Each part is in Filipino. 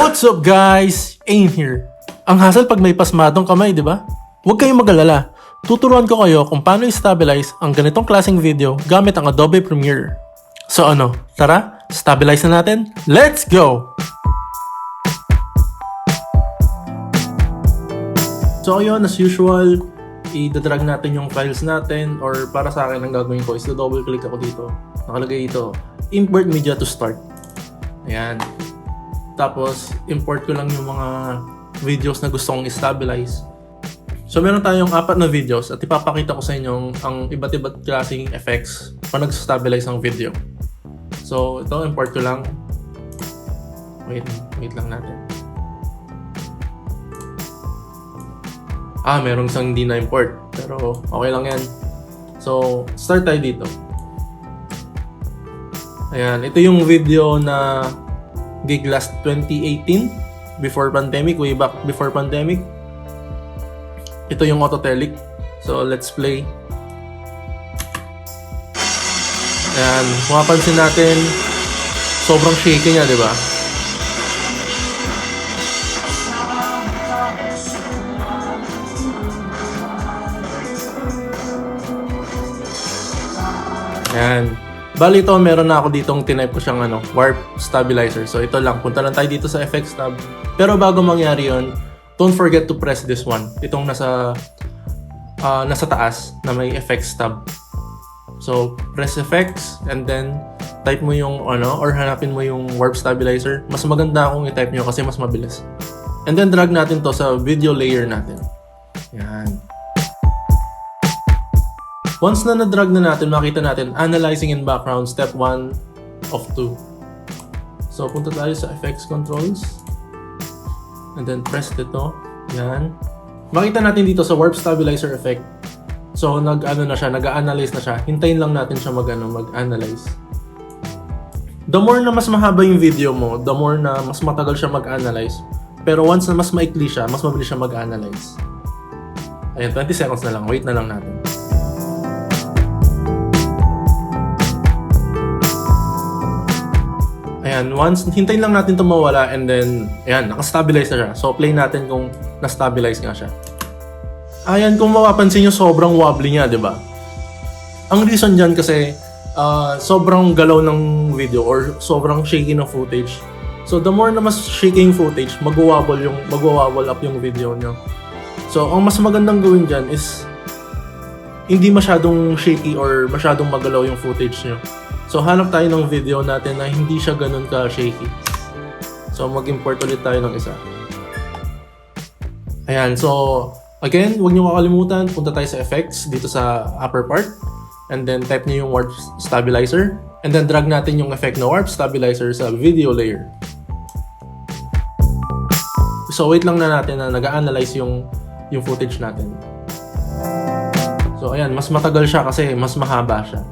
What's up guys? Aim here. Ang hassle pag may pasmadong kamay, di ba? Huwag kayong mag-alala. Tuturuan ko kayo kung paano i-stabilize ang ganitong klaseng video gamit ang Adobe Premiere. So ano, tara, stabilize na natin? Let's go! So ayun, as usual, i-drag natin yung files natin, or para sa akin ang gagawin ko is double click ako dito. Nakalagay dito, import media to start. Ayan. Tapos, import ko lang yung mga videos na gusto kong i-stabilize. So, meron tayong 4 na videos at ipapakita ko sa inyo ang iba't iba't klaseng effects pag nag-stabilize ang video. So, ito, import ko lang. Wait lang natin. Merong isang hindi na import. Pero, okay lang yan. So, start tayo dito. Ayan, ito yung video na gig last 2018 before pandemic, way back before pandemic. Ito yung autotelic. So let's play. Ayan, mapapansin natin sobrang shaky niya, di ba? Ayan. Bali ito, meron na ako ditong tinype ko siyang warp stabilizer. So ito lang, punta lang tayo dito sa effects tab. Pero bago mangyari yun, don't forget to press this one. Itong nasa taas na may effects tab. So press effects and then type mo yung or hanapin mo yung warp stabilizer. Mas maganda kung i-type nyo kasi mas mabilis. And then drag natin to sa video layer natin. Yan. Once na na-drag na natin, makita natin Analyzing in Background, Step 1 of 2. So, punta tayo sa Effects Controls. And then, press dito. Yan. Makita natin dito sa Warp Stabilizer Effect. So, nag-analyze na siya. Hintayin lang natin siya mag-analyze. The more na mas mahaba yung video mo, the more na mas matagal siya mag-analyze. Pero once na mas maikli siya, mas mabilis siya mag-analyze. Ayan, 20 seconds na lang. Wait na lang natin. Ayan, once, hintayin lang natin ito mawala and then, ayan, nakastabilize na siya. So, play natin kung na-stabilize nga siya. Ayan, kung mapapansin nyo, sobrang wobbly niya, di ba? Ang reason dyan kasi, sobrang galaw ng video or sobrang shaky ng footage. So, the more na mas shaky yung footage, mag-wobble up yung video nyo. So, ang mas magandang gawin dyan is, hindi masyadong shaky or masyadong magalaw yung footage nyo. So, hanap tayo ng video natin na hindi siya ganun ka-shaky. So, mag-import ulit tayo ng isa. Ayan. So, again, huwag niyo makakalimutan. Punta tayo sa effects dito sa upper part. And then, type niyo yung warp stabilizer. And then, drag natin yung effect na warp stabilizer sa video layer. So, wait lang na natin na nag-analyze yung footage natin. So, ayan. Mas matagal siya kasi mas mahaba siya.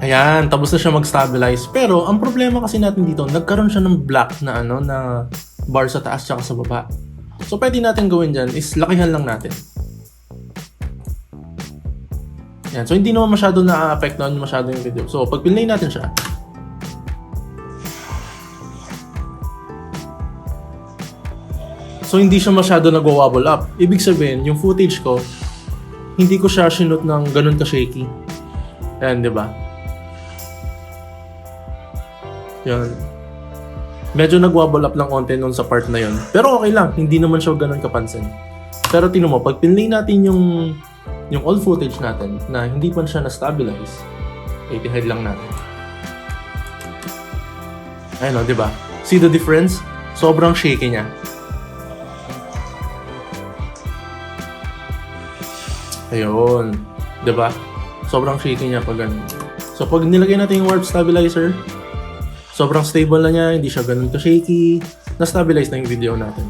Ayan, tapos na siya mag-stabilize. Pero, ang problema kasi natin dito, nagkaroon siya ng black na na bar sa taas tsaka sa baba. So, pwede natin gawin dyan is lakihan lang natin. Ayan, so hindi naman masyado na-apektuhan masyado yung video. So, pag pinlay natin siya. So, hindi siya masyado nag-wobble up. Ibig sabihin, yung footage ko, hindi ko siya sinut ng ganun ka-shaky. Ayan, di ba? Yan. Medyo nag-wobble up lang konti nun sa part na yun. Pero okay lang, hindi naman siya ganun kapansin. Pero tingnan mo, pag pinlay natin yung old footage natin na hindi pa siya na-stabilize, i-hide lang natin. Ayun o, diba? See the difference? Sobrang shaky niya. Ayun. Diba? Sobrang shaky niya pag ganun. So pag nilagay natin yung warp stabilizer, sobrang stable na niya, hindi siya ganun ka-shaky, na-stabilize na yung video natin.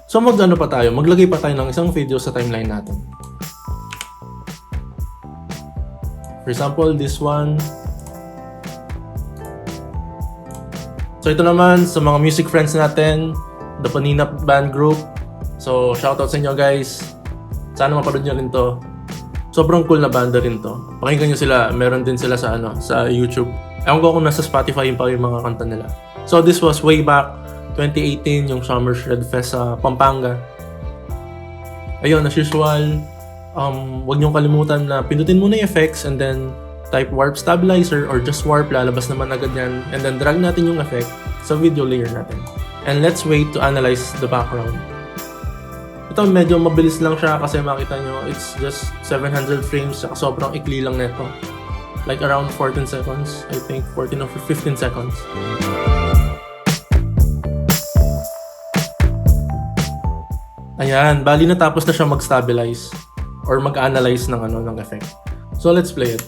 So maglagay pa tayo ng isang video sa timeline natin. For example, this one. So ito naman, sa mga music friends natin, the Panina Band Group, So, shoutout sa inyo guys. Sana mapanood nyo rin to. Sobrang cool na banda rin to. Pakinggan nyo sila. Meron din sila sa sa YouTube. Ewan ko kung nasa Spotify pa yung mga kanta nila. So, this was way back 2018, yung Summer Shred Fest sa Pampanga. Ayun, as usual, huwag niyong kalimutan na pindutin muna yung effects and then type warp stabilizer or just warp, lalabas naman agad yan. And then drag natin yung effect sa video layer natin. And let's wait to analyze the background. Ito medyo mabilis lang siya kasi makita nyo, it's just 700 frames, saka sobrang ikli lang neto. Like around 14 seconds, I think 14 or 15 seconds. Ayan, bali natapos na siya mag-stabilize or mag-analyze ng ng effect. So let's play it.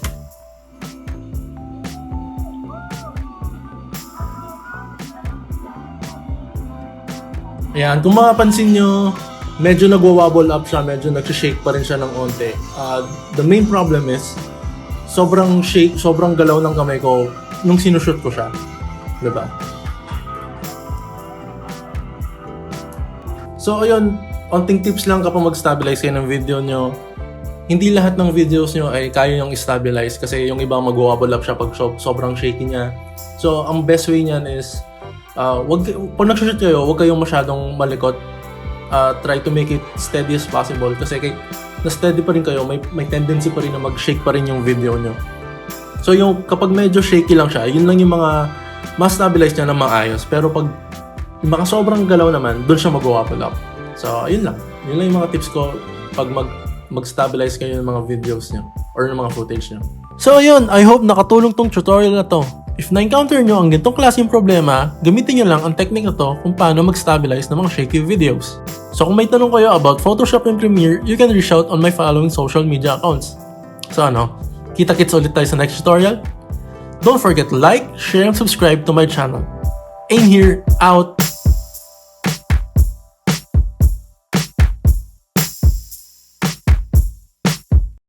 Ayan, kung mapapansin nyo, medyo nagwa-wobble up siya, medyo nag-shake pa rin siya ng onte. The main problem is, sobrang shake, sobrang galaw ng kamay ko nung sinushoot ko siya. Diba? So ayun, onting tips lang kapag mag-stabilize kayo ng video nyo. Hindi lahat ng videos nyo ay kaya yung i-stabilize kasi yung iba mag-wobble up siya pag sobrang shaky niya. So ang best way niyan is, pag nag-shoot kayo, huwag kayong masyadong malikot. Try to make it steady as possible kasi na steady pa rin kayo, may tendency pa rin na mag-shake pa rin yung video nyo. So yung kapag medyo shaky lang siya, yun lang yung mga mas-stabilize niya na maayos. Pero pag yung mga sobrang galaw naman, doon siya mag-wobble up. So yun lang. Yun lang yung mga tips ko pag mag-stabilize kayo ng mga videos nyo or ng mga footage nyo. So ayun, I hope nakatulong tong tutorial na to. If na-encounter nyo ang ganitong klaseng problema, gamitin nyo lang ang technique na to kung paano mag-stabilize ng mga shaky videos. So kung may tanong kayo about Photoshop and Premiere, you can reach out on my following social media accounts. So kita-kits ulit tayo sa next tutorial. Don't forget to like, share, and subscribe to my channel. Aim here, out!